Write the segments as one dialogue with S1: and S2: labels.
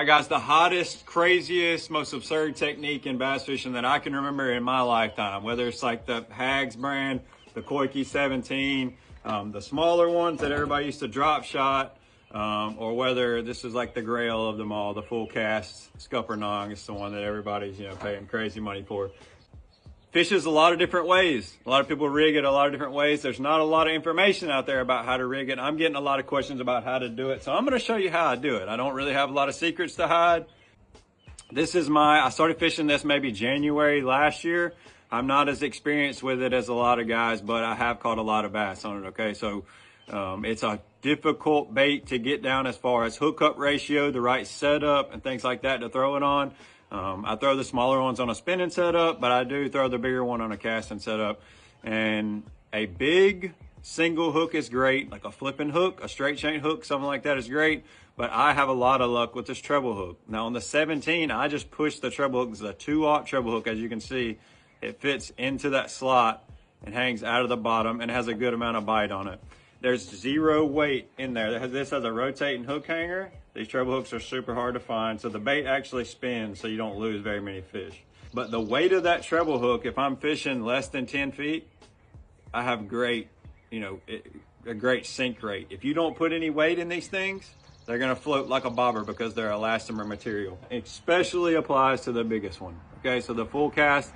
S1: Hi guys, the hottest, craziest, most absurd technique in bass fishing that I can remember in my lifetime, whether it's like the Hags brand, the Koike 17, the smaller ones that everybody used to drop shot, or whether this is like the grail of them all, the full cast Scuppernong is the one that everybody's, paying crazy money for. Fishes a lot of different ways. A lot of people rig it a lot of different ways. There's not a lot of information out there about how to rig it. I'm getting a lot of questions about how to do it. So I'm going to show you how I do it. I don't really have a lot of secrets to hide. I started fishing this maybe January last year. I'm not as experienced with it as a lot of guys, but I have caught a lot of bass on it. Okay. So, it's a difficult bait to get down as far as hookup ratio, the right setup and things like that to throw it on. I throw the smaller ones on a spinning setup, but I do throw the bigger one on a casting setup. And a big single hook is great, like a flipping hook, a straight chain hook, something like that is great. But I have a lot of luck with this treble hook. Now on the 17, I just push the treble hook. It's a 2/0 treble hook, as you can see. It fits into that slot and hangs out of the bottom and has a good amount of bite on it. There's zero weight in there. This has a rotating hook hanger. These treble hooks are super hard to find, so the bait actually spins so you don't lose very many fish. But the weight of that treble hook, if I'm fishing less than 10 feet, I have a great sink rate. If you don't put any weight in these things, they're gonna float like a bobber because they're elastomer material. It especially applies to the biggest one. Okay, so the full cast,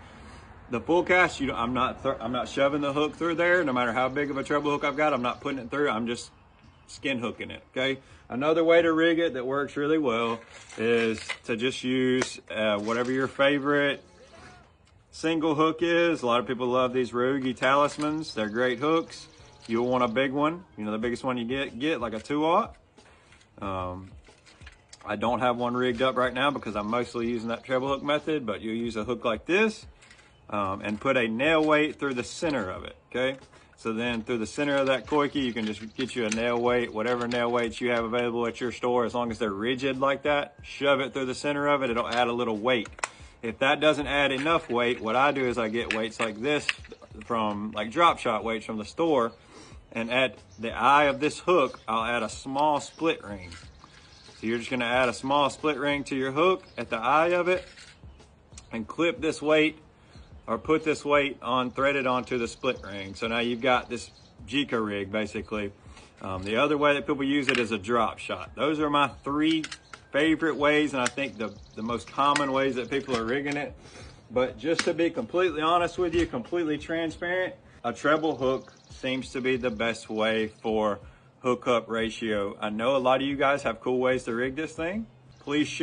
S1: I'm not shoving the hook through there. No matter how big of a treble hook I've got, I'm not putting it through. I'm just skin hooking it. Okay. Another way to rig it that works really well is to just use whatever your favorite single hook is. A lot of people love these Ryogi Talismans. They're great hooks. You'll want a big one. The biggest one you get like a 2/0. I don't have one rigged up right now because I'm mostly using that treble hook method, but you'll use a hook like this. And put a nail weight through the center of it, okay? So then through the center of that Koike, you can just get you a nail weight, whatever nail weights you have available at your store, as long as they're rigid like that, shove it through the center of it, it'll add a little weight. If that doesn't add enough weight, what I do is I get weights like this from like drop shot weights from the store, and at the eye of this hook, I'll add a small split ring. So you're just gonna add a small split ring to your hook at the eye of it and clip this weight or put this weight on, threaded onto the split ring. So now you've got this Jika rig basically. The other way that people use it is a drop shot. Those are my 3 favorite ways, and I think the most common ways that people are rigging it. But just to be completely honest with you, completely transparent, a treble hook seems to be the best way for hookup ratio. I know a lot of you guys have cool ways to rig this thing. Please share.